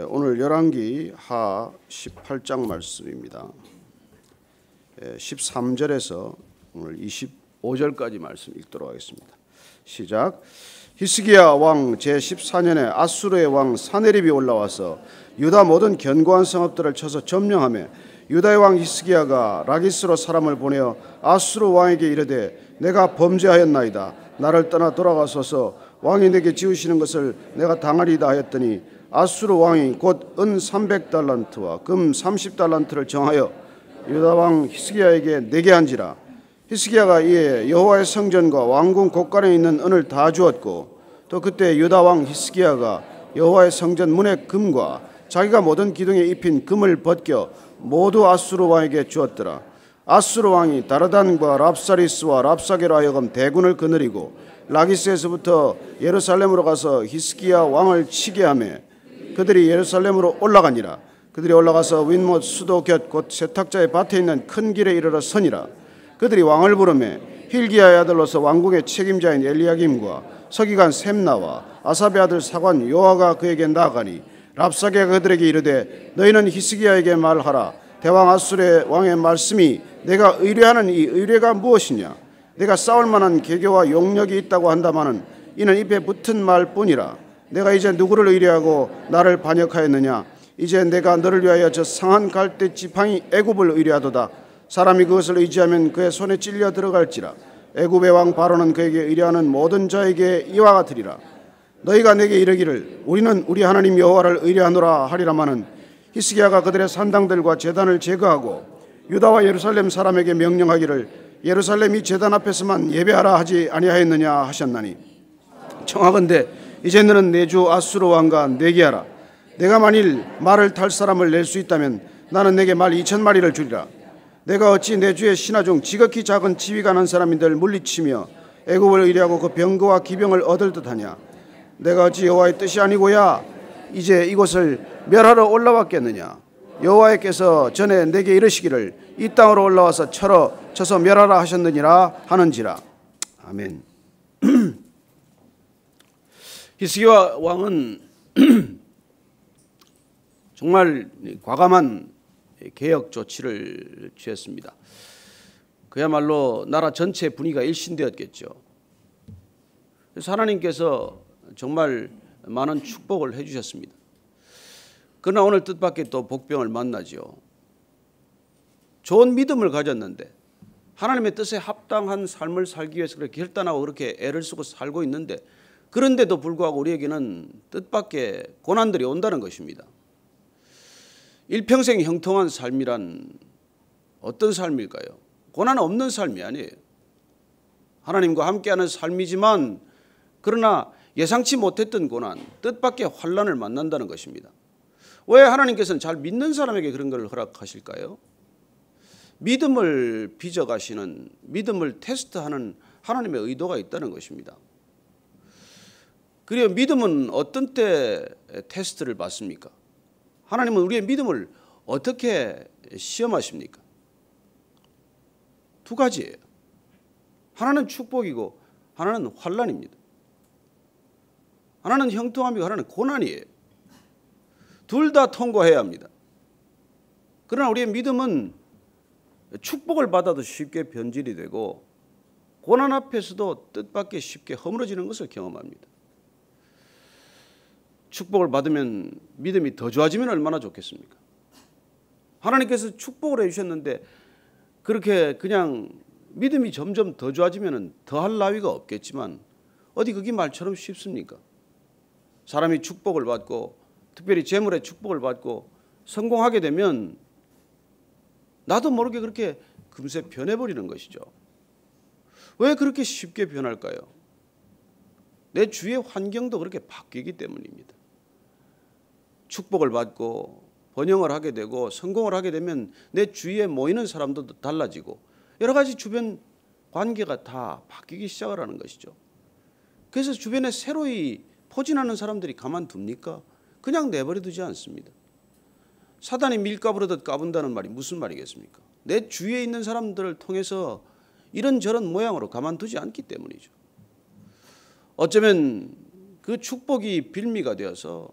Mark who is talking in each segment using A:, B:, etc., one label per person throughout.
A: 오늘 열왕기 하 18장 말씀입니다. 13절에서 오늘 25절까지 말씀 읽도록 하겠습니다. 시작. 히스기야 왕 제14년에 아수르의 왕 사네립이 올라와서 유다 모든 견고한 성읍들을 쳐서 점령하며 유다의 왕 히스기야가 라기스로 사람을 보내어 아수르 왕에게 이르되 내가 범죄하였나이다. 나를 떠나 돌아가소서. 왕이 내게 지으시는 것을 내가 당하리이다 하였더니 아수르 왕이 곧 은 300달란트와 금 30달란트를 정하여 유다 왕 히스기야에게 내게 한지라. 히스기야가 이에 여호와의 성전과 왕궁 곳간에 있는 은을 다 주었고 또 그때 유다 왕 히스기야가 여호와의 성전 문의 금과 자기가 모든 기둥에 입힌 금을 벗겨 모두 아수르 왕에게 주었더라. 아수르 왕이 다르단과 랍사리스와 랍사게로 하여금 대군을 거느리고 라기스에서부터 예루살렘으로 가서 히스기야 왕을 치게 하며 그들이 예루살렘으로 올라가니라. 그들이 올라가서 윗못 수도 곁 곧 세탁자의 밭에 있는 큰 길에 이르러 서니라. 그들이 왕을 부르매 힐기야의 아들로서 왕궁의 책임자인 엘리야김과 서기관 셈나와 아삽의 아들 사관 요아가 그에게 나아가니 랍사게가 그들에게 이르되 너희는 히스기야에게 말하라. 대왕 아수르의 왕의 말씀이 내가 의뢰하는 이 의뢰가 무엇이냐. 내가 싸울 만한 계교와 용력이 있다고 한다마는 이는 입에 붙은 말뿐이라. 내가 이제 누구를 의뢰하고 나를 반역하였느냐. 이제 내가 너를 위하여 저 상한 갈대 지팡이 애굽을 의뢰하도다. 사람이 그것을 의지하면 그의 손에 찔려 들어갈지라. 애굽의 왕 바로는 그에게 의뢰하는 모든 자에게 이와 같으리라. 너희가 내게 이르기를 우리는 우리 하나님 여호와를 의뢰하노라 하리라마는 히스기야가 그들의 산당들과 제단을 제거하고 유다와 예루살렘 사람에게 명령하기를 예루살렘 이 제단 앞에서만 예배하라 하지 아니하였느냐 하셨나니 청하건대 이제 너는 내 주 아수르 왕과 내기하라. 내가 만일 말을 탈 사람을 낼 수 있다면 나는 내게 말 2,000마리를 주리라. 내가 어찌 내 주의 신하 중 지극히 작은 지위가 난 사람인들 물리치며 애굽을 의뢰하고 그 병거와 기병을 얻을 듯하냐. 내가 어찌 여호와의 뜻이 아니고야 이제 이곳을 멸하러 올라왔겠느냐. 여호와께서 전에 내게 이르시기를 이 땅으로 올라와서 쳐서 멸하라 하셨느니라 하는지라. 아멘. 히스기야 왕은 정말 과감한 개혁 조치를 취했습니다. 그야말로 나라 전체 분위기가 일신되었겠죠. 그래서 하나님께서 정말 많은 축복을 해주셨습니다. 그러나 오늘 뜻밖의 또 복병을 만나죠. 좋은 믿음을 가졌는데 하나님의 뜻에 합당한 삶을 살기 위해서 그렇게 결단하고 그렇게 애를 쓰고 살고 있는데 그런데도 불구하고 우리에게는 뜻밖의 고난들이 온다는 것입니다. 일평생 형통한 삶이란 어떤 삶일까요? 고난 없는 삶이 아니에요. 하나님과 함께하는 삶이지만 그러나 예상치 못했던 고난, 뜻밖의 환난을 만난다는 것입니다. 왜 하나님께서는 잘 믿는 사람에게 그런 걸 허락하실까요? 믿음을 빚어가시는, 믿음을 테스트하는 하나님의 의도가 있다는 것입니다. 그리고 믿음은 어떤 때 테스트를 받습니까? 하나님은 우리의 믿음을 어떻게 시험하십니까? 두 가지예요. 하나는 축복이고 하나는 환난입니다. 하나는 형통함이고 하나는 고난이에요. 둘 다 통과해야 합니다. 그러나 우리의 믿음은 축복을 받아도 쉽게 변질이 되고 고난 앞에서도 뜻밖의 쉽게 허물어지는 것을 경험합니다. 축복을 받으면 믿음이 더 좋아지면 얼마나 좋겠습니까? 하나님께서 축복을 해주셨는데 그렇게 그냥 믿음이 점점 더 좋아지면 더할 나위가 없겠지만 어디 그게 말처럼 쉽습니까? 사람이 축복을 받고 특별히 재물의 축복을 받고 성공하게 되면 나도 모르게 그렇게 금세 변해버리는 것이죠. 왜 그렇게 쉽게 변할까요? 내 주위의 환경도 그렇게 바뀌기 때문입니다. 축복을 받고 번영을 하게 되고 성공을 하게 되면 내 주위에 모이는 사람도 달라지고 여러 가지 주변 관계가 다 바뀌기 시작을 하는 것이죠. 그래서 주변에 새로이 포진하는 사람들이 가만둡니까? 그냥 내버려 두지 않습니다. 사단이 밀가부르듯 까분다는 말이 무슨 말이겠습니까? 내 주위에 있는 사람들을 통해서 이런저런 모양으로 가만두지 않기 때문이죠. 어쩌면 그 축복이 빌미가 되어서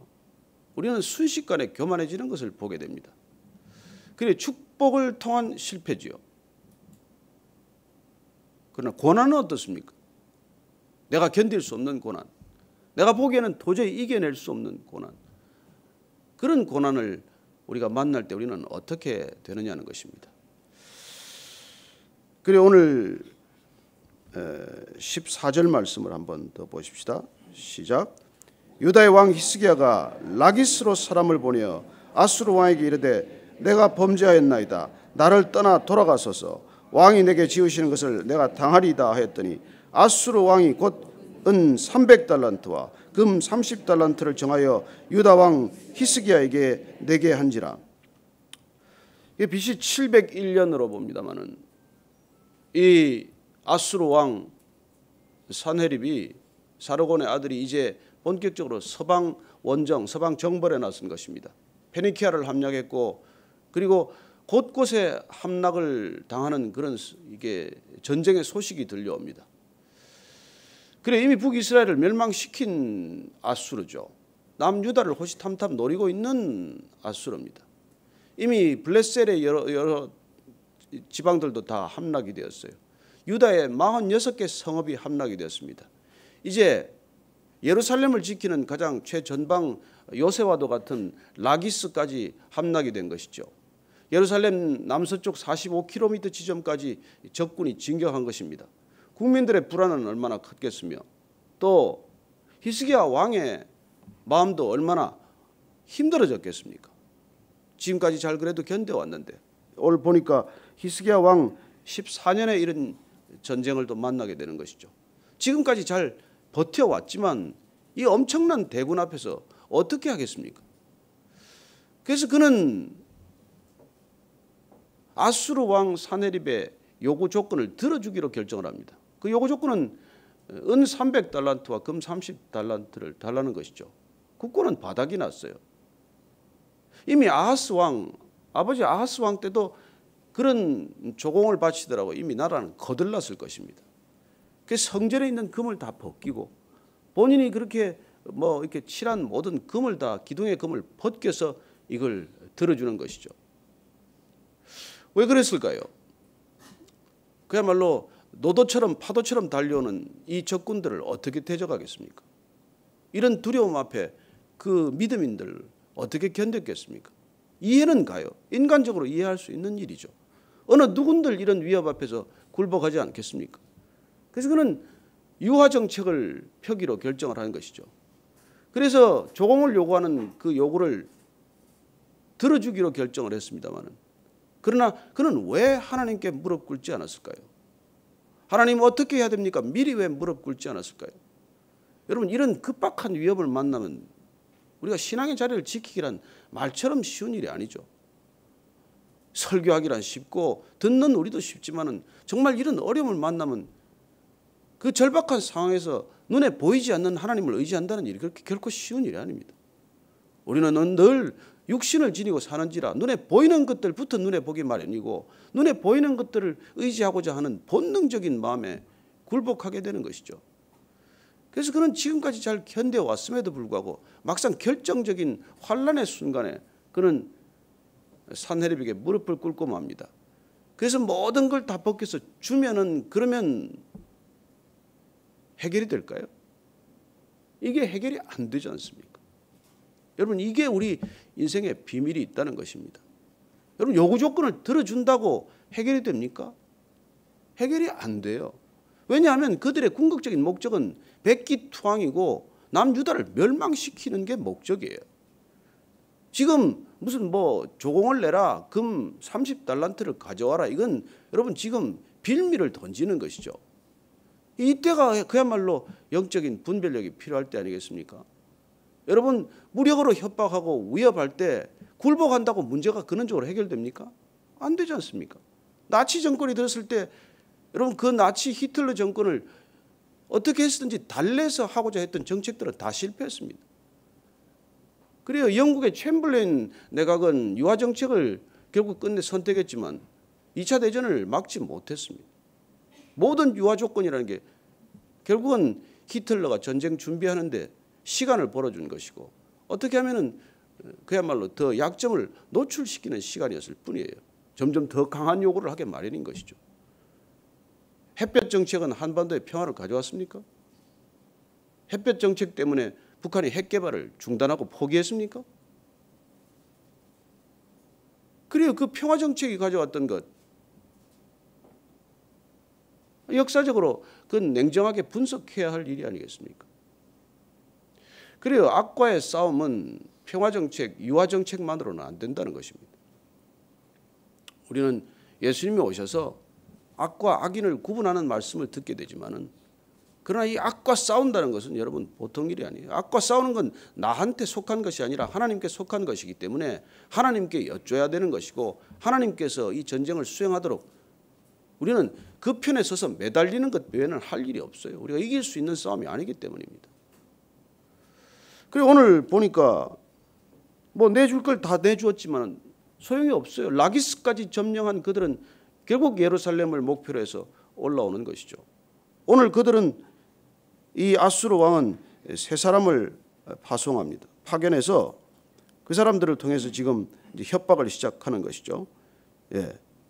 A: 우리는 순식간에 교만해지는 것을 보게 됩니다. 그래 축복을 통한 실패지요. 그러나 고난은 어떻습니까? 내가 견딜 수 없는 고난, 내가 보기에는 도저히 이겨낼 수 없는 고난, 그런 고난을 우리가 만날 때 우리는 어떻게 되느냐는 것입니다. 그래 오늘 14절 말씀을 한번 더 보십시다. 시작. 유다의 왕 히스기야가 라기스로 사람을 보내어 아수르 왕에게 이르되 내가 범죄하였나이다. 나를 떠나 돌아가소서. 왕이 내게 지으시는 것을 내가 당하리이다 하였더니 아수르 왕이 곧 은 300달란트와 금 30달란트를 정하여 유다 왕 히스기야에게 내게 한지라. 이게 BC 701년으로 봅니다마는 이 아수르 왕 산헤립이 사르곤의 아들이 이제 본격적으로 서방 원정, 서방 정벌에 나선 것입니다. 페니키아를 함락했고 그리고 곳곳에 함락을 당하는 그런 이게 전쟁의 소식이 들려옵니다. 그래 이미 북이스라엘을 멸망시킨 아수르죠. 남유다를 호시탐탐 노리고 있는 아수르입니다. 이미 블레셀의 여러 지방들도 다 함락이 되었어요. 유다의 46개 성읍이 함락이 되었습니다. 이제 예루살렘을 지키는 가장 최전방 요새와도 같은 라기스까지 함락이 된 것이죠. 예루살렘 남서쪽 45km 지점까지 적군이 진격한 것입니다. 국민들의 불안은 얼마나 컸겠으며 또 히스기야 왕의 마음도 얼마나 힘들어졌겠습니까? 지금까지 잘 그래도 견뎌왔는데 오늘 보니까 히스기야 왕 14년에 이런 전쟁을 또 만나게 되는 것이죠. 지금까지 잘 버텨왔지만 이 엄청난 대군 앞에서 어떻게 하겠습니까? 그래서 그는 아수르 왕 산헤립의 요구 조건을 들어주기로 결정을 합니다. 그 요구 조건은 은 300달란트와 금 30달란트를 달라는 것이죠. 국고는 바닥이 났어요. 이미 아하스 왕, 아버지 아하스 왕 때도 그런 조공을 바치더라고 이미 나라는 거들났을 것입니다. 그래서 성전에 있는 금을 다 벗기고 본인이 그렇게 뭐 이렇게 칠한 모든 금을 다 기둥의 금을 벗겨서 이걸 들어주는 것이죠. 왜 그랬을까요? 그야말로 노도처럼 파도처럼 달려오는 이 적군들을 어떻게 대적하겠습니까? 이런 두려움 앞에 그 믿음인들 어떻게 견뎠겠습니까? 이해는 가요. 인간적으로 이해할 수 있는 일이죠. 어느 누군들 이런 위협 앞에서 굴복하지 않겠습니까? 그래서 그는 유화 정책을 펴기로 결정을 하는 것이죠. 그래서 조공을 요구하는 그 요구를 들어주기로 결정을 했습니다마는 그러나 그는 왜 하나님께 무릎 꿇지 않았을까요? 하나님 어떻게 해야 됩니까? 미리 왜 무릎 꿇지 않았을까요? 여러분 이런 급박한 위협을 만나면 우리가 신앙의 자리를 지키기란 말처럼 쉬운 일이 아니죠. 설교하기란 쉽고 듣는 우리도 쉽지만은 정말 이런 어려움을 만나면 그 절박한 상황에서 눈에 보이지 않는 하나님을 의지한다는 일이 그렇게 결코 쉬운 일이 아닙니다. 우리는 늘 육신을 지니고 사는지라 눈에 보이는 것들부터 눈에 보기 마련이고 눈에 보이는 것들을 의지하고자 하는 본능적인 마음에 굴복하게 되는 것이죠. 그래서 그는 지금까지 잘 견뎌왔음에도 불구하고 막상 결정적인 환란의 순간에 그는 산헤립에게 무릎을 꿇고 맙니다. 그래서 모든 걸 다 벗겨서 주면은 그러면 해결이 될까요? 이게 해결이 안 되지 않습니까? 여러분 이게 우리 인생의 비밀이 있다는 것입니다. 여러분 요구 조건을 들어준다고 해결이 됩니까? 해결이 안 돼요. 왜냐하면 그들의 궁극적인 목적은 백기투항이고 남유다를 멸망시키는 게 목적이에요. 지금 무슨 뭐 조공을 내라 금 30달란트를 가져와라 이건 여러분 지금 빌미를 던지는 것이죠. 이때가 그야말로 영적인 분별력이 필요할 때 아니겠습니까? 여러분 무력으로 협박하고 위협할 때 굴복한다고 문제가 근원적으로 해결됩니까? 안 되지 않습니까? 나치 정권이 들었을 때 여러분 그 나치 히틀러 정권을 어떻게 했든지 달래서 하고자 했던 정책들은 다 실패했습니다. 그래요. 영국의 챔벌레인 내각은 유화 정책을 결국 끝내 선택했지만 2차 대전을 막지 못했습니다. 모든 유화 조건이라는 게 결국은 히틀러가 전쟁 준비하는데 시간을 벌어준 것이고 어떻게 하면은 그야말로 더 약점을 노출시키는 시간이었을 뿐이에요. 점점 더 강한 요구를 하게 마련인 것이죠. 햇볕 정책은 한반도에 평화를 가져왔습니까? 햇볕 정책 때문에 북한이 핵 개발을 중단하고 포기했습니까? 그래요. 그 평화 정책이 가져왔던 것, 역사적으로 그건 냉정하게 분석해야 할 일이 아니겠습니까? 그래요. 악과의 싸움은 평화 정책, 유화 정책만으로는 안 된다는 것입니다. 우리는 예수님이 오셔서 악과 악인을 구분하는 말씀을 듣게 되지만은, 그러나 이 악과 싸운다는 것은 여러분 보통 일이 아니에요. 악과 싸우는 건 나한테 속한 것이 아니라 하나님께 속한 것이기 때문에 하나님께 여쭤야 되는 것이고, 하나님께서 이 전쟁을 수행하도록 우리는 그 편에 서서 매달리는 것 외에는 할 일이 없어요. 우리가 이길 수 있는 싸움이 아니기 때문입니다. 그리고 오늘 보니까 뭐 내줄 걸 다 내주었지만 소용이 없어요. 라기스까지 점령한 그들은 결국 예루살렘을 목표로 해서 올라오는 것이죠. 오늘 그들은, 이 아수르 왕은 세 사람을 파송합니다. 파견해서 그 사람들을 통해서 지금 이제 협박을 시작하는 것이죠.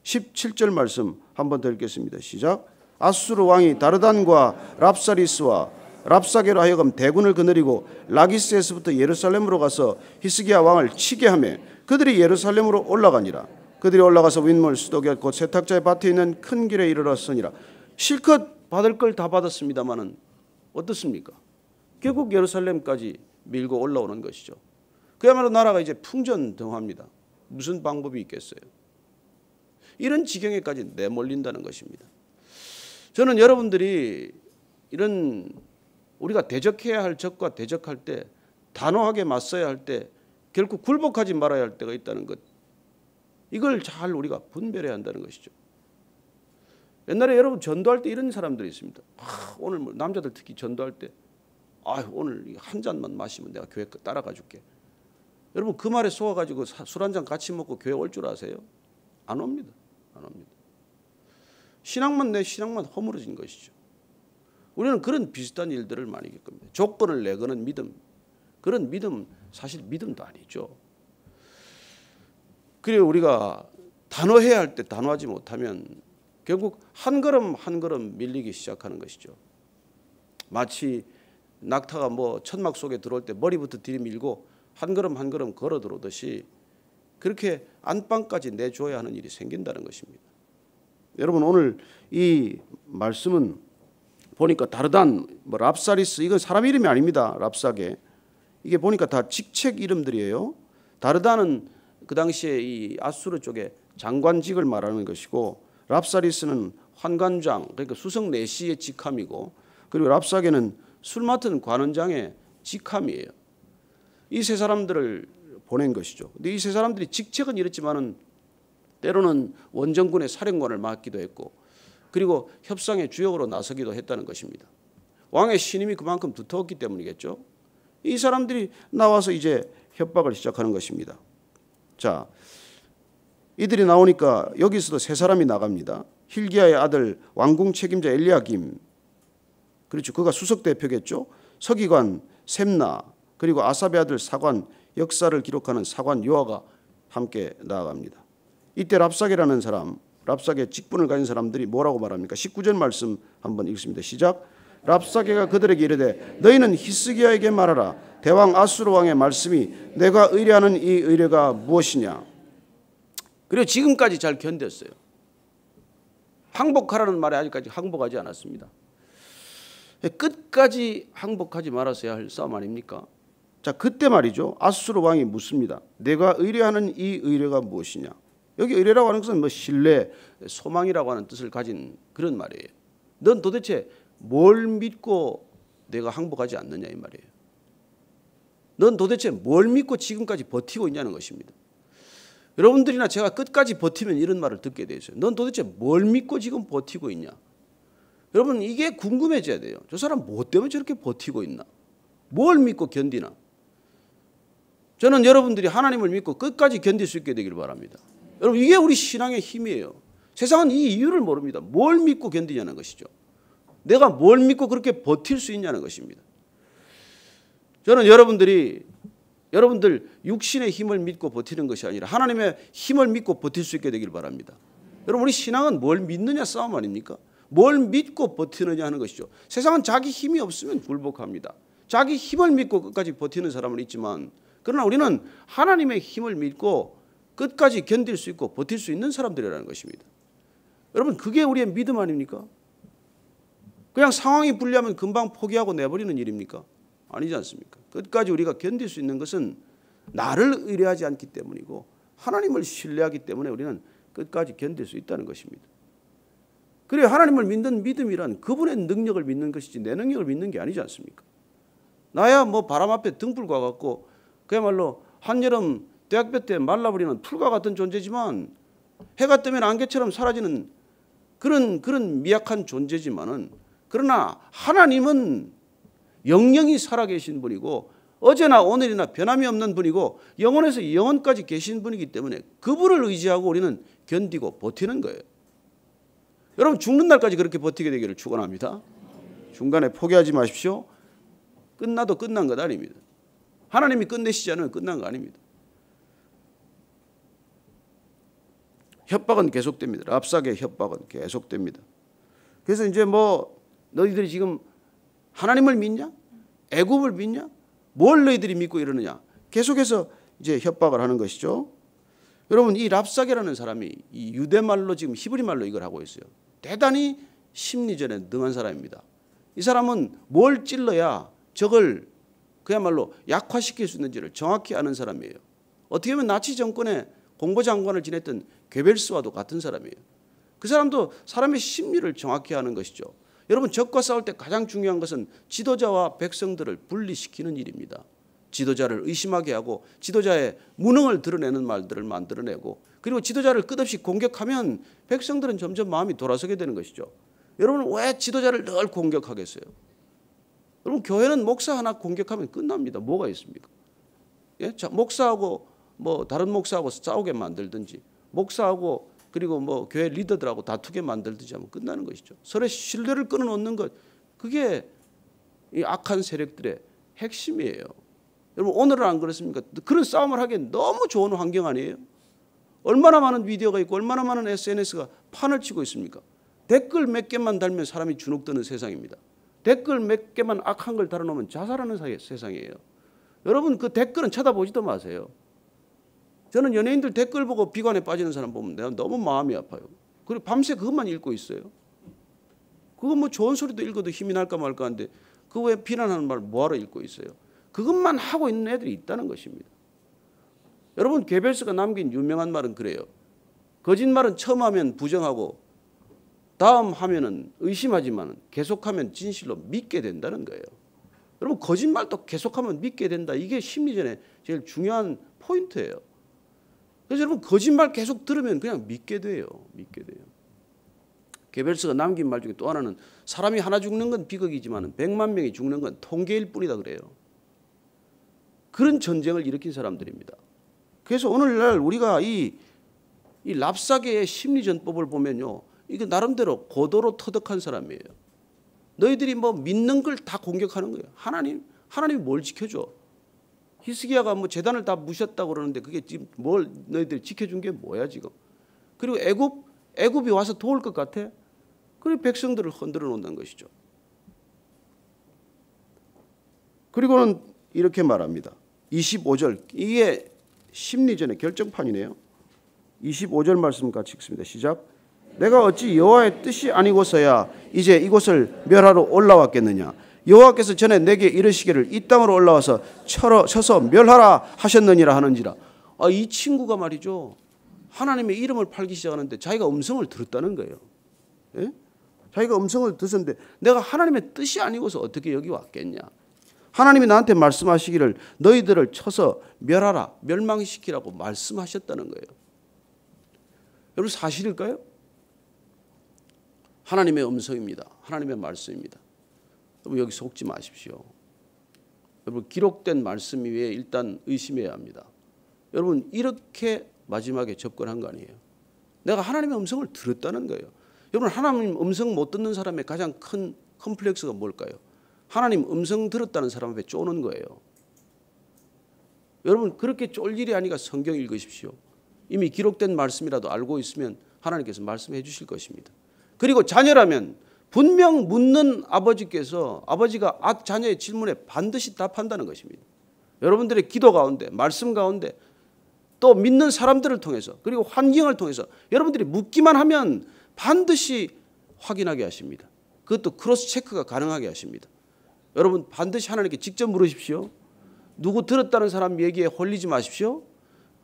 A: 17절 말씀 한번 더 읽겠습니다. 시작. 아수르 왕이 다르단과 랍사리스와 랍사게로 하여금 대군을 거느리고 라기스에서부터 예루살렘으로 가서 히스기야 왕을 치게 하며 그들이 예루살렘으로 올라가니라. 그들이 올라가서 윗물 수도곁 곧 세탁자의 밭에 있는 큰 길에 이르렀으니라. 실컷 받을 걸 다 받았습니다마는 어떻습니까? 결국 예루살렘까지 밀고 올라오는 것이죠. 그야말로 나라가 이제 풍전등화합니다. 무슨 방법이 있겠어요? 이런 지경에까지 내몰린다는 것입니다. 저는 여러분들이 이런 우리가 대적해야 할 적과 대적할 때, 단호하게 맞서야 할 때 결국 굴복하지 말아야 할 때가 있다는 것, 이걸 잘 우리가 분별해야 한다는 것이죠. 옛날에 여러분 전도할 때 이런 사람들이 있습니다. 오늘 뭐 남자들 특히 전도할 때 오늘 한 잔만 마시면 내가 교회 따라가 줄게. 여러분 그 말에 속아가지고 술 한 잔 같이 먹고 교회 올 줄 아세요? 안 옵니다. 안 옵니다. 내 신앙만 허물어진 것이죠. 우리는 그런 비슷한 일들을 많이 겪습니다. 조건을 내거는 믿음, 그런 믿음 사실 믿음도 아니죠. 그리고 우리가 단호해야 할 때 단호하지 못하면 결국 한 걸음 한 걸음 밀리기 시작하는 것이죠. 마치 낙타가 천막 속에 들어올 때 머리부터 들이밀고 한 걸음 한 걸음 걸어 들어오듯이 그렇게 안방까지 내줘야 하는 일이 생긴다는 것입니다. 여러분 오늘 이 말씀은 보니까 다르단, 랍사리스, 이건 사람 이름이 아닙니다. 랍사게. 이게 보니까 다 직책 이름들이에요. 다르단은 그 당시에 이 아수르 쪽에 장관직을 말하는 것이고, 랍사리스는 환관장, 그러니까 수석 내시의 직함이고, 그리고 랍사게는 술 맡은 관원장의 직함이에요. 이 세 사람들을 보낸 것이죠. 근데 이 세 사람들이 직책은 이렇지만은 때로는 원정군의 사령관을 맡기도 했고, 그리고 협상의 주역으로 나서기도 했다는 것입니다. 왕의 신임이 그만큼 두터웠기 때문이겠죠. 이 사람들이 나와서 이제 협박을 시작하는 것입니다. 자, 이들이 나오니까 여기서도 세 사람이 나갑니다. 힐기야의 아들 왕궁 책임자 엘리야김, 그렇죠. 그가 수석 대표겠죠. 서기관 셈나, 그리고 아삽의 아들 사관, 역사를 기록하는 사관 요아가 함께 나아갑니다. 이때 랍사게라는 사람, 랍사게 직분을 가진 사람들이 뭐라고 말합니까? 19절 말씀 한번 읽습니다. 시작. 랍사게가 그들에게 이르되 너희는 히스기야에게 말하라. 대왕 아수르 왕의 말씀이 내가 의뢰하는 이 의뢰가 무엇이냐. 그리고 지금까지 잘 견뎠어요. 항복하라는 말에 아직까지 항복하지 않았습니다. 끝까지 항복하지 말았어야 할 싸움 아닙니까? 자, 그때 말이죠. 아수르 왕이 묻습니다. 내가 의뢰하는 이 의뢰가 무엇이냐. 여기 의뢰라고 하는 것은 신뢰, 소망이라고 하는 뜻을 가진 그런 말이에요. 넌 도대체 뭘 믿고 내가 항복하지 않느냐 이 말이에요. 넌 도대체 뭘 믿고 지금까지 버티고 있냐는 것입니다. 여러분들이나 제가 끝까지 버티면 이런 말을 듣게 되죠. 넌 도대체 뭘 믿고 지금 버티고 있냐. 여러분 이게 궁금해져야 돼요. 저 사람 뭐 때문에 저렇게 버티고 있나. 뭘 믿고 견디나. 저는 여러분들이 하나님을 믿고 끝까지 견딜 수 있게 되기를 바랍니다. 여러분 이게 우리 신앙의 힘이에요. 세상은 이 이유를 모릅니다. 뭘 믿고 견디냐는 것이죠. 내가 뭘 믿고 그렇게 버틸 수 있냐는 것입니다. 저는 여러분들이 여러분들 육신의 힘을 믿고 버티는 것이 아니라 하나님의 힘을 믿고 버틸 수 있게 되길 바랍니다. 여러분, 우리 신앙은 뭘 믿느냐 싸움 아닙니까? 뭘 믿고 버티느냐 하는 것이죠. 세상은 자기 힘이 없으면 굴복합니다. 자기 힘을 믿고 끝까지 버티는 사람은 있지만, 그러나 우리는 하나님의 힘을 믿고 끝까지 견딜 수 있고 버틸 수 있는 사람들이라는 것입니다. 여러분, 그게 우리의 믿음 아닙니까? 그냥 상황이 불리하면 금방 포기하고 내버리는 일입니까? 아니지 않습니까? 끝까지 우리가 견딜 수 있는 것은 나를 의뢰하지 않기 때문이고 하나님을 신뢰하기 때문에 우리는 끝까지 견딜 수 있다는 것입니다. 그래야 하나님을 믿는 믿음이란 그분의 능력을 믿는 것이지 내 능력을 믿는 게 아니지 않습니까? 나야 뭐 바람 앞에 등불과 같고 그야말로 한여름 대학볕 때 말라버리는 풀과 같은 존재지만, 해가 뜨면 안개처럼 사라지는 그런 미약한 존재지만은, 그러나 하나님은 영영이 살아계신 분이고 어제나 오늘이나 변함이 없는 분이고 영원에서 영원까지 계신 분이기 때문에 그분을 의지하고 우리는 견디고 버티는 거예요. 여러분, 죽는 날까지 그렇게 버티게 되기를 축원합니다. 중간에 포기하지 마십시오. 끝나도 끝난 것 아닙니다. 하나님이 끝내시지 않으면 끝난 거 아닙니다. 협박은 계속됩니다. 랍삭의 협박은 계속됩니다. 그래서 이제 뭐 너희들이 지금 하나님을 믿냐? 애굽을 믿냐? 뭘 너희들이 믿고 이러느냐? 계속해서 이제 협박을 하는 것이죠. 여러분, 이 랍삭이라는 사람이 이 유대말로 지금 히브리 말로 이걸 하고 있어요. 대단히 심리전에 능한 사람입니다. 이 사람은 뭘 찔러야 적을 그야말로 약화시킬 수 있는지를 정확히 아는 사람이에요. 어떻게 보면 나치 정권의 공보장관을 지냈던 괴벨스와도 같은 사람이에요. 그 사람도 사람의 심리를 정확히 아는 것이죠. 여러분, 적과 싸울 때 가장 중요한 것은 지도자와 백성들을 분리시키는 일입니다. 지도자를 의심하게 하고 지도자의 무능을 드러내는 말들을 만들어내고, 그리고 지도자를 끝없이 공격하면 백성들은 점점 마음이 돌아서게 되는 것이죠. 여러분, 왜 지도자를 늘 공격하겠어요? 여러분, 교회는 목사 하나 공격하면 끝납니다. 뭐가 있습니까? 예? 자, 목사하고 뭐 다른 목사하고 싸우게 만들든지, 목사하고 그리고 뭐 교회 리더들하고 다투게 만들든지 하면 끝나는 것이죠. 서로의 신뢰를 끊어놓는 것, 그게 이 악한 세력들의 핵심이에요. 여러분, 오늘은 안 그렇습니까? 그런 싸움을 하기엔 너무 좋은 환경 아니에요? 얼마나 많은 비디오가 있고 얼마나 많은 SNS가 판을 치고 있습니까? 댓글 몇 개만 달면 사람이 주눅드는 세상입니다. 댓글 몇 개만 악한 걸 달아놓으면 자살하는 세상이에요. 여러분, 그 댓글은 쳐다보지도 마세요. 저는 연예인들 댓글 보고 비관에 빠지는 사람 보면 내가 너무 마음이 아파요. 그리고 밤새 그것만 읽고 있어요. 그거 뭐 좋은 소리도 읽어도 힘이 날까 말까 하는데 그 왜 비난하는 말 뭐하러 읽고 있어요? 그것만 하고 있는 애들이 있다는 것입니다. 여러분, 괴벨스가 남긴 유명한 말은 그래요. 거짓말은 처음 하면 부정하고 다음 하면은 의심하지만 계속하면 진실로 믿게 된다는 거예요. 여러분, 거짓말도 계속하면 믿게 된다. 이게 심리전의 제일 중요한 포인트예요. 그래서 여러분, 거짓말 계속 들으면 그냥 믿게 돼요. 믿게 돼요. 괴벨스가 남긴 말 중에 또 하나는 사람이 하나 죽는 건 비극이지만 100만 명이 죽는 건 통계일 뿐이다 그래요. 그런 전쟁을 일으킨 사람들입니다. 그래서 오늘날 우리가 이 랍사계의 심리전법을 보면요, 이게 나름대로 고도로 터득한 사람이에요. 너희들이 뭐 믿는 걸 다 공격하는 거예요. 하나님이 뭘 지켜줘? 히스기야가 뭐 제단을 다 무셨다고 그러는데 그게 지금 뭘 너희들이 지켜준 게 뭐야 지금? 그리고 애굽이 와서 도울 것 같아? 그리고 백성들을 흔들어 놓는다는 것이죠. 그리고는 이렇게 말합니다. 25절, 이게 심리전의 결정판이네요. 25절 말씀 같이 읽습니다. 시작. 내가 어찌 여호와의 뜻이 아니고서야 이제 이곳을 멸하러 올라왔겠느냐? 여호와께서 전에 내게 이르시기를 이 땅으로 올라와서 쳐서 멸하라 하셨느니라 하는지라. 이 친구가 말이죠, 하나님의 이름을 팔기 시작하는데 자기가 음성을 들었다는 거예요. 예? 자기가 음성을 듣었는데 내가 하나님의 뜻이 아니고서 어떻게 여기 왔겠냐? 하나님이 나한테 말씀하시기를 너희들을 쳐서 멸하라, 멸망시키라고 말씀하셨다는 거예요. 여러분, 사실일까요? 하나님의 음성입니다. 하나님의 말씀입니다. 여러분, 여기 속지 마십시오. 여러분, 기록된 말씀 위에 일단 의심해야 합니다. 여러분, 이렇게 마지막에 접근한 거 아니에요? 내가 하나님의 음성을 들었다는 거예요. 여러분, 하나님 음성 못 듣는 사람의 가장 큰 컴플렉스가 뭘까요? 하나님 음성 들었다는 사람 앞에 쪼는 거예요. 여러분 그렇게 쫄 일이 아니라 성경 읽으십시오. 이미 기록된 말씀이라도 알고 있으면 하나님께서 말씀해 주실 것입니다. 그리고 자녀라면 분명 묻는 아버지께서 아버지가 자녀의 질문에 반드시 답한다는 것입니다. 여러분들의 기도 가운데 말씀 가운데 또 믿는 사람들을 통해서 그리고 환경을 통해서 여러분들이 묻기만 하면 반드시 확인하게 하십니다. 그것도 크로스 체크가 가능하게 하십니다. 여러분 반드시 하나님께 직접 물으십시오. 누구 들었다는 사람 얘기에 홀리지 마십시오.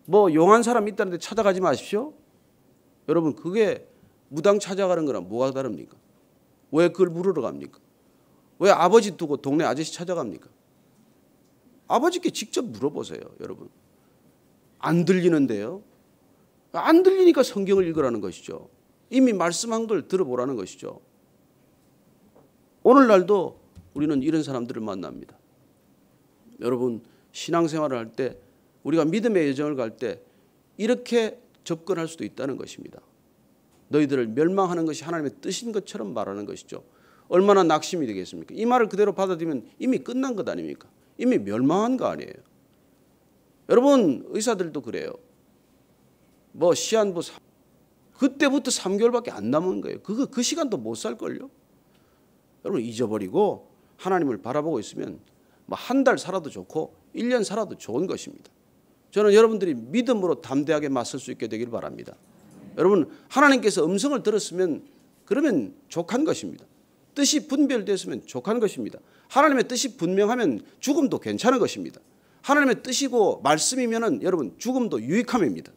A: 뭐 용한 사람 있다는데 찾아가지 마십시오. 여러분 그게 무당 찾아가는 거랑 뭐가 다릅니까? 왜 그걸 물으러 갑니까? 왜 아버지 두고 동네 아저씨 찾아갑니까? 아버지께 직접 물어보세요. 여러분 안 들리는데요. 안 들리니까 성경을 읽으라는 것이죠. 이미 말씀한 걸 들어보라는 것이죠. 오늘날도 우리는 이런 사람들을 만납니다. 여러분 신앙생활을 할 때 우리가 믿음의 여정을 갈 때 이렇게 접근할 수도 있다는 것입니다. 너희들을 멸망하는 것이 하나님의 뜻인 것처럼 말하는 것이죠. 얼마나 낙심이 되겠습니까? 이 말을 그대로 받아들이면 이미 끝난 것 아닙니까? 이미 멸망한 거 아니에요. 여러분 의사들도 그래요. 뭐 시한부 그때부터 3개월밖에 안 남은 거예요. 그 시간도 못 살걸요. 여러분 잊어버리고 하나님을 바라보고 있으면 뭐 한 달 살아도 좋고 1년 살아도 좋은 것입니다. 저는 여러분들이 믿음으로 담대하게 맞설 수 있게 되길 바랍니다. 여러분 하나님께서 음성을 들었으면 그러면 족한 것입니다. 뜻이 분별됐으면 족한 것입니다. 하나님의 뜻이 분명하면 죽음도 괜찮은 것입니다. 하나님의 뜻이고 말씀이면은 여러분 죽음도 유익함입니다.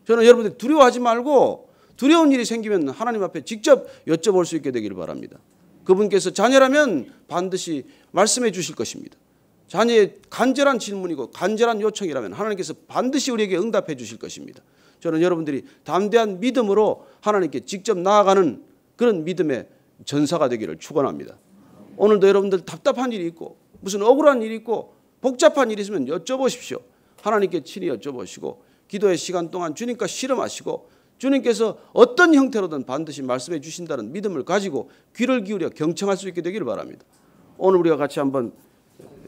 A: 저는 여러분들 두려워하지 말고 두려운 일이 생기면 하나님 앞에 직접 여쭤볼 수 있게 되기를 바랍니다. 그분께서 자녀라면 반드시 말씀해 주실 것입니다. 자녀의 간절한 질문이고 간절한 요청이라면 하나님께서 반드시 우리에게 응답해 주실 것입니다. 저는 여러분들이 담대한 믿음으로 하나님께 직접 나아가는 그런 믿음의 전사가 되기를 축원합니다. 오늘도 여러분들 답답한 일이 있고 무슨 억울한 일이 있고 복잡한 일이 있으면 여쭤보십시오. 하나님께 친히 여쭤보시고 기도의 시간 동안 주님과 씨름하시고 주님께서 어떤 형태로든 반드시 말씀해 주신다는 믿음을 가지고 귀를 기울여 경청할 수 있게 되기를 바랍니다. 오늘 우리가 같이 한번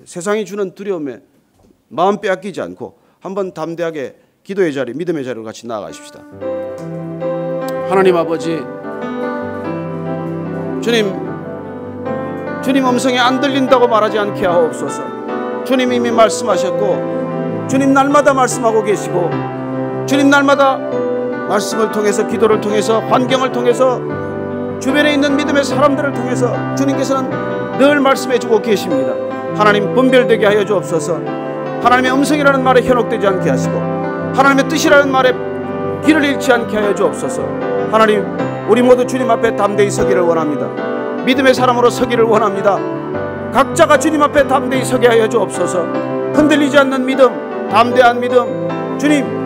A: 세상이 주는 두려움에 마음 빼앗기지 않고 한번 담대하게 기도의 자리, 믿음의 자리로 같이 나아가십시다. 하나님 아버지, 주님 음성이 안 들린다고 말하지 않게 하옵소서. 주님 이미 말씀하셨고 주님 날마다 말씀하고 계시고 주님 날마다 말씀을 통해서 기도를 통해서 환경을 통해서 주변에 있는 믿음의 사람들을 통해서 주님께서는 늘 말씀해 주고 계십니다. 하나님 분별되게 하여 주옵소서. 하나님의 음성이라는 말에 현혹되지 않게 하시고 하나님의 뜻이라는 말에 길을 잃지 않게 하여 주옵소서. 하나님 우리 모두 주님 앞에 담대히 서기를 원합니다. 믿음의 사람으로 서기를 원합니다. 각자가 주님 앞에 담대히 서게 하여 주옵소서. 흔들리지 않는 믿음, 담대한 믿음. 주님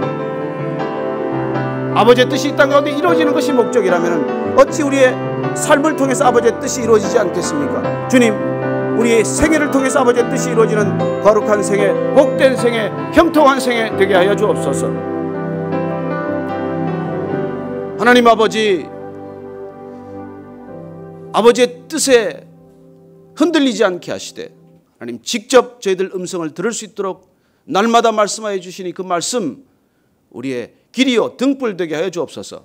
A: 아버지의 뜻이 이 땅 가운데 이루어지는 것이 목적이라면 어찌 우리의 삶을 통해서 아버지의 뜻이 이루어지지 않겠습니까? 주님 우리의 생애를 통해서 아버지의 뜻이 이루어지는 거룩한 생애, 복된 생애, 형통한 생애 되게 하여 주옵소서. 하나님 아버지의 뜻에 흔들리지 않게 하시되 하나님 직접 저희들 음성을 들을 수 있도록 날마다 말씀하여 주시니 그 말씀 우리의 길이요 등불 되게 하여 주옵소서.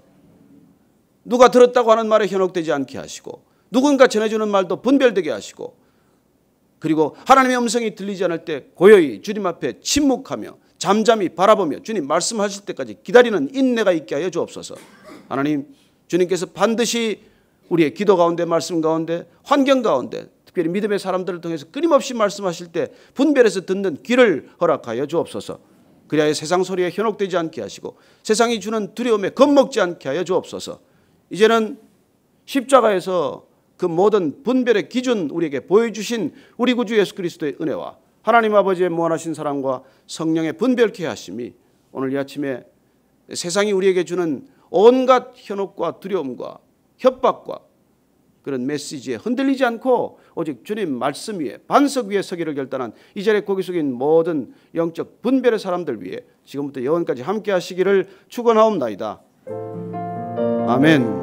A: 누가 들었다고 하는 말에 현혹되지 않게 하시고 누군가 전해주는 말도 분별되게 하시고 그리고 하나님의 음성이 들리지 않을 때 고요히 주님 앞에 침묵하며 잠잠히 바라보며 주님 말씀하실 때까지 기다리는 인내가 있게 하여 주옵소서. 하나님 주님께서 반드시 우리의 기도 가운데 말씀 가운데 환경 가운데 특별히 믿음의 사람들을 통해서 끊임없이 말씀하실 때 분별해서 듣는 귀를 허락하여 주옵소서. 그리하여 세상 소리에 현혹되지 않게 하시고 세상이 주는 두려움에 겁먹지 않게 하여 주옵소서. 이제는 십자가에서 그 모든 분별의 기준 우리에게 보여주신 우리 구주 예수 그리스도의 은혜와 하나님 아버지의 무한하신 사랑과 성령의 분별케 하심이 오늘 이 아침에 세상이 우리에게 주는 온갖 현혹과 두려움과 협박과 그런 메시지에 흔들리지 않고 오직 주님 말씀 위에 반석 위에 서기를 결단한 이 자리에 고개 숙인 모든 영적 분별의 사람들 위해 지금부터 영원까지 함께 하시기를 축원하옵나이다. 아멘.